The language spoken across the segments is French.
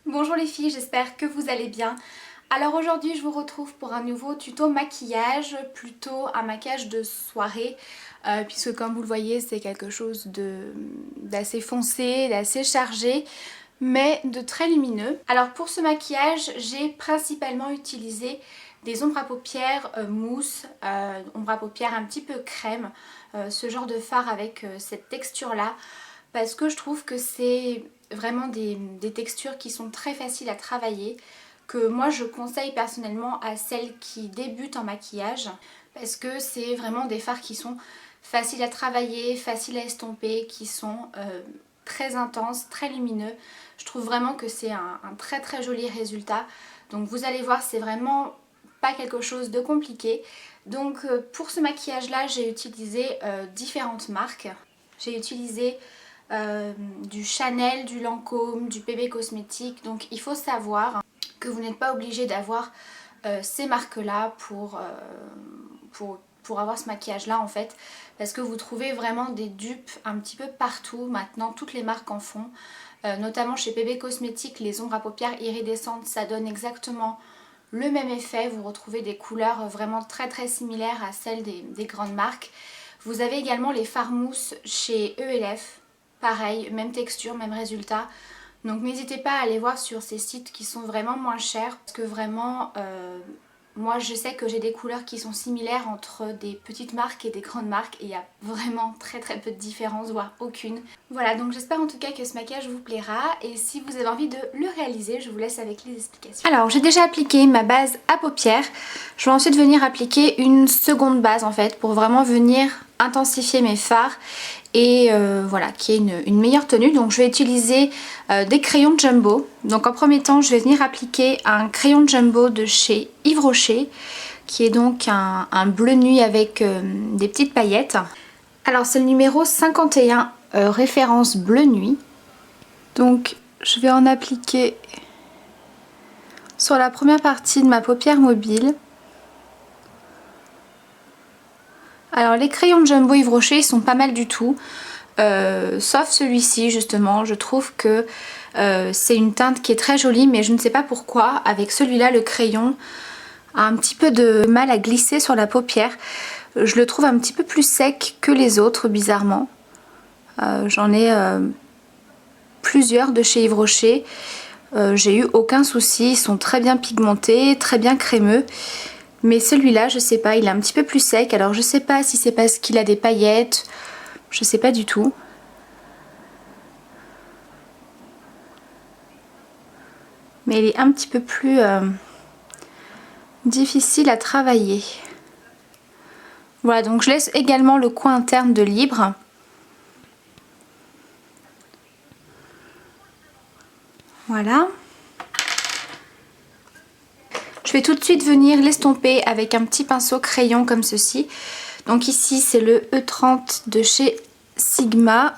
Bonjour les filles, j'espère que vous allez bien. Alors aujourd'hui je vous retrouve pour un nouveau tuto maquillage, plutôt un maquillage de soirée, puisque comme vous le voyez c'est quelque chose d'assez foncé, d'assez chargé, mais de très lumineux. Alors pour ce maquillage j'ai principalement utilisé des ombres à paupières mousse, ombres à paupières un petit peu crème, ce genre de fard avec cette texture là, parce que je trouve que c'est vraiment des textures qui sont très faciles à travailler, que moi je conseille personnellement à celles qui débutent en maquillage, parce que c'est vraiment des fards qui sont faciles à travailler, faciles à estomper, qui sont très intenses, très lumineux. Je trouve vraiment que c'est un très très joli résultat. Donc vous allez voir, c'est vraiment pas quelque chose de compliqué. Donc pour ce maquillage là j'ai utilisé différentes marques. J'ai utilisé du Chanel, du Lancôme, du PB Cosmétique. Donc il faut savoir que vous n'êtes pas obligé d'avoir ces marques là pour avoir ce maquillage là en fait, parce que vous trouvez vraiment des dupes un petit peu partout maintenant, toutes les marques en font, notamment chez PB Cosmétique les ombres à paupières iridescentes, ça donne exactement le même effet, vous retrouvez des couleurs vraiment très très similaires à celles des grandes marques. Vous avez également les fards mousse chez ELF, pareil, même texture, même résultat. Donc n'hésitez pas à aller voir sur ces sites qui sont vraiment moins chers, parce que vraiment moi je sais que j'ai des couleurs qui sont similaires entre des petites marques et des grandes marques et il y a vraiment très très peu de différence, voire aucune. Voilà, donc j'espère en tout cas que ce maquillage vous plaira et si vous avez envie de le réaliser, je vous laisse avec les explications. Alors j'ai déjà appliqué ma base à paupières, je vais ensuite venir appliquer une seconde base en fait pour vraiment venir intensifier mes fards et voilà, qui est une meilleure tenue. Donc je vais utiliser des crayons Jumbo. Donc en premier temps je vais venir appliquer un crayon Jumbo de chez Yves Rocher, qui est donc un bleu nuit avec des petites paillettes. Alors c'est le numéro 51, référence bleu nuit. Donc je vais en appliquer sur la première partie de ma paupière mobile. Alors les crayons Jumbo Yves Rocher ils sont pas mal du tout, sauf celui-ci justement, je trouve que c'est une teinte qui est très jolie, mais je ne sais pas pourquoi avec celui-là le crayon a un petit peu de mal à glisser sur la paupière. Je le trouve un petit peu plus sec que les autres bizarrement. J'en ai plusieurs de chez Yves Rocher, j'ai eu aucun souci, ils sont très bien pigmentés, très bien crémeux. Mais celui-là, je sais pas, il est un petit peu plus sec. Alors je sais pas si c'est parce qu'il a des paillettes, je sais pas du tout. Mais il est un petit peu plus difficile à travailler. Voilà, donc je laisse également le coin interne de libre. Voilà. Je vais tout de suite venir l'estomper avec un petit pinceau crayon comme ceci. Donc ici c'est le E30 de chez Sigma.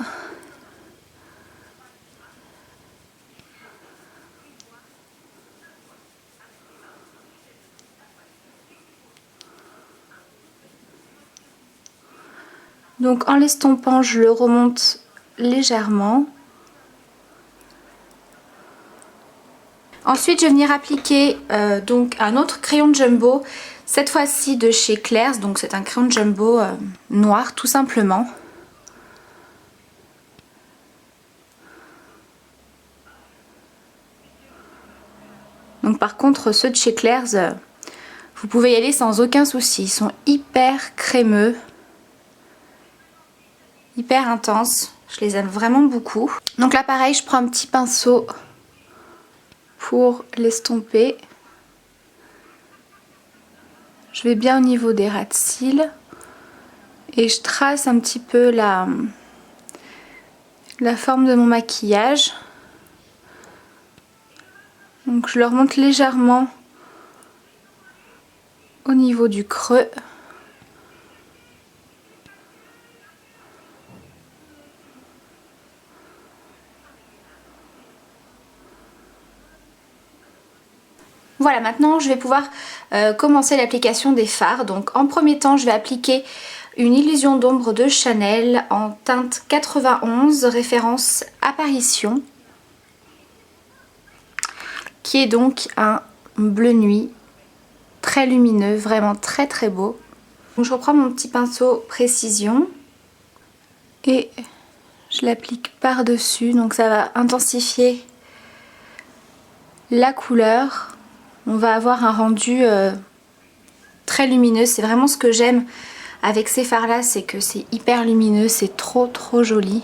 Donc en l'estompant je le remonte légèrement. Ensuite je vais venir appliquer donc un autre crayon Jumbo, cette fois-ci de chez Claire's, donc c'est un crayon Jumbo noir tout simplement. Donc par contre ceux de chez Claire's, vous pouvez y aller sans aucun souci, ils sont hyper crémeux, hyper intenses, je les aime vraiment beaucoup. Donc là pareil, je prends un petit pinceau pour l'estomper. Je vais bien au niveau des ras de cils et je trace un petit peu la forme de mon maquillage. Donc je le remonte légèrement au niveau du creux. Voilà, maintenant je vais pouvoir commencer l'application des fards. Donc en premier temps je vais appliquer une illusion d'ombre de Chanel en teinte 91, référence Apparition. qui est donc un bleu nuit très lumineux, vraiment très très beau. Donc je reprends mon petit pinceau précision et je l'applique par-dessus, donc ça va intensifier la couleur. On va avoir un rendu très lumineux, c'est vraiment ce que j'aime avec ces fards là, c'est que c'est hyper lumineux, c'est trop joli.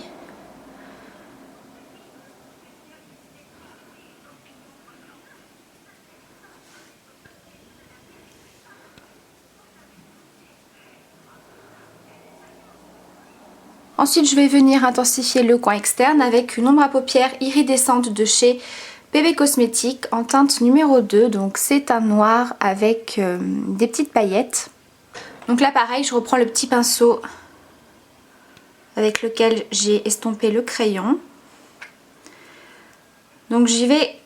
Ensuite je vais venir intensifier le coin externe avec une ombre à paupières iridescente de chez PB Cosmétiques en teinte numéro 2. Donc c'est un noir avec des petites paillettes. Donc là pareil, je reprends le petit pinceau avec lequel j'ai estompé le crayon. Donc j'y vais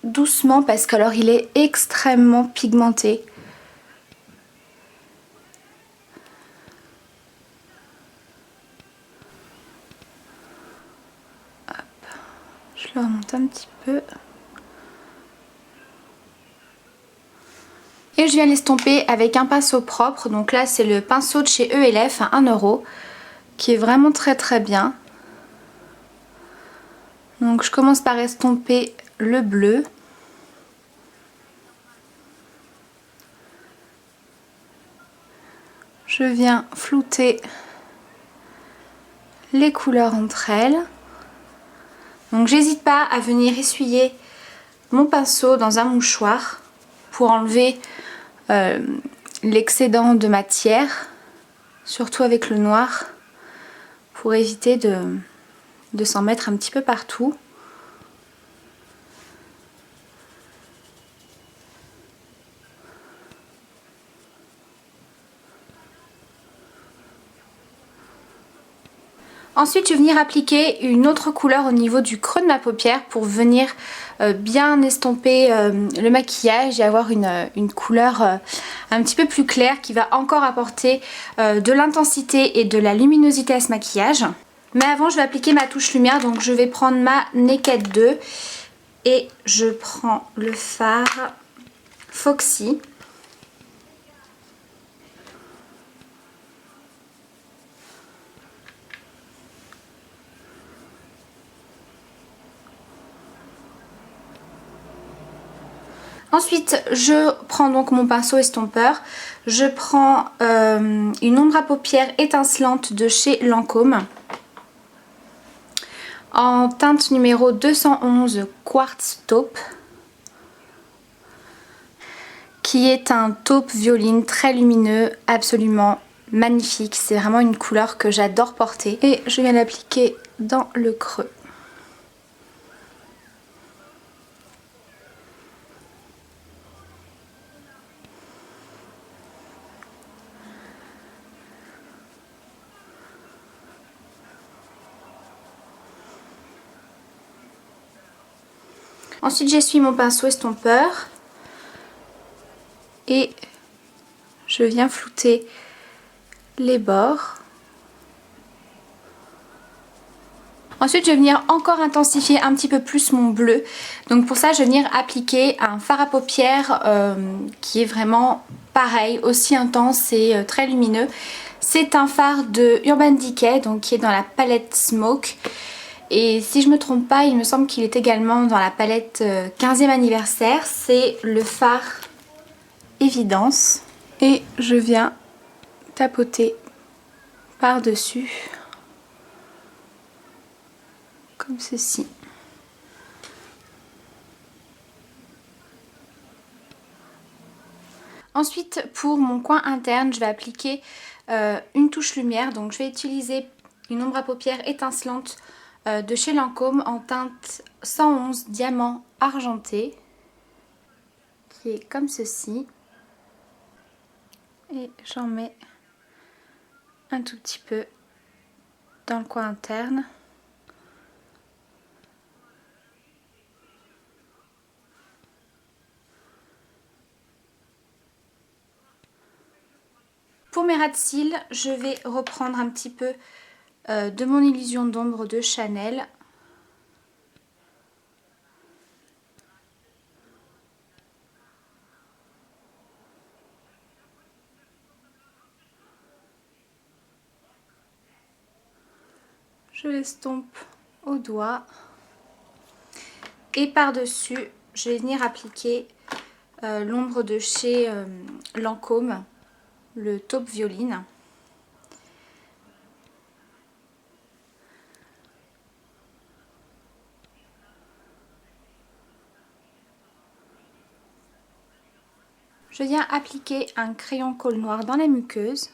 doucement parce qu'alors il est extrêmement pigmenté. Je le remonte un petit peu. Et je viens l'estomper avec un pinceau propre. Donc là c'est le pinceau de chez ELF à 1 € qui est vraiment très bien. Donc je commence par estomper le bleu. Je viens flouter les couleurs entre elles. Donc j'hésite pas à venir essuyer mon pinceau dans un mouchoir pour enlever l'excédent de matière, surtout avec le noir, pour éviter de s'en mettre un petit peu partout. Ensuite je vais venir appliquer une autre couleur au niveau du creux de ma paupière pour venir bien estomper le maquillage et avoir une couleur un petit peu plus claire qui va encore apporter de l'intensité et de la luminosité à ce maquillage. Mais avant je vais appliquer ma touche lumière, donc je vais prendre ma Naked 2 et je prends le fard Foxy. Ensuite je prends donc mon pinceau estompeur, je prends une ombre à paupières étincelante de chez Lancôme en teinte numéro 211 Quartz Taupe, qui est un taupe violine très lumineux, absolument magnifique. C'est vraiment une couleur que j'adore porter et je viens l'appliquer dans le creux. Ensuite j'essuie mon pinceau estompeur et je viens flouter les bords. Ensuite je vais venir encore intensifier un petit peu plus mon bleu. Donc pour ça je vais venir appliquer un fard à paupières qui est vraiment pareil, aussi intense et très lumineux. C'est un fard de Urban Decay, donc qui est dans la palette Smoke. Et si je me trompe pas, il me semble qu'il est également dans la palette 15e anniversaire. C'est le fard Évidence. Et je viens tapoter par-dessus. Comme ceci. Ensuite pour mon coin interne, je vais appliquer une touche lumière. Donc je vais utiliser une ombre à paupières étincelante de chez Lancôme en teinte 111 diamant argenté, qui est comme ceci, et j'en mets un tout petit peu dans le coin interne. Pour mes ras de cils, je vais reprendre un petit peu de mon illusion d'ombre de Chanel. Je l'estompe au doigt. Et par-dessus, je vais venir appliquer l'ombre de chez Lancôme, le taupe violine. Je viens appliquer un crayon colle noir dans la muqueuse.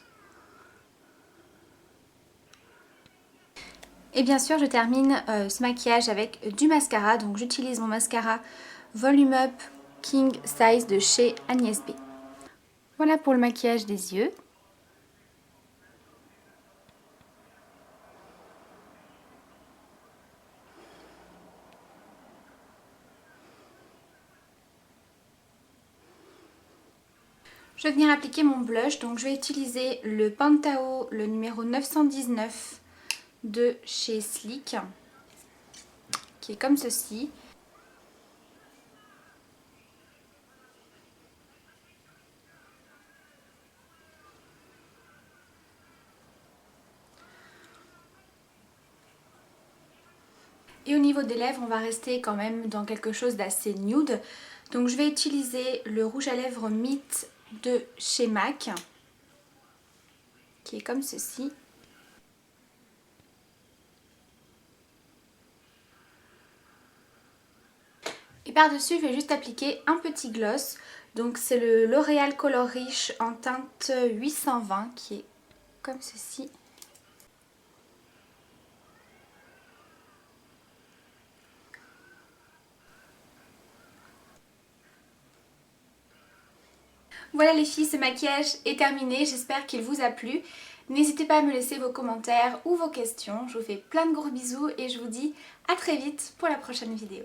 Et bien sûr, je termine ce maquillage avec du mascara. Donc j'utilise mon mascara Volume Up King Size de chez Agnès B. Voilà pour le maquillage des yeux. Je vais venir appliquer mon blush. Donc je vais utiliser le Pantao, le numéro 919 de chez Sleek, qui est comme ceci. Et au niveau des lèvres, on va rester quand même dans quelque chose d'assez nude. Donc je vais utiliser le rouge à lèvres Meet de chez MAC, qui est comme ceci. Et par-dessus, je vais juste appliquer un petit gloss. Donc c'est le L'Oréal Color Riche en teinte 820, qui est comme ceci. Voilà les filles, ce maquillage est terminé, j'espère qu'il vous a plu. N'hésitez pas à me laisser vos commentaires ou vos questions. Je vous fais plein de gros bisous et je vous dis à très vite pour la prochaine vidéo.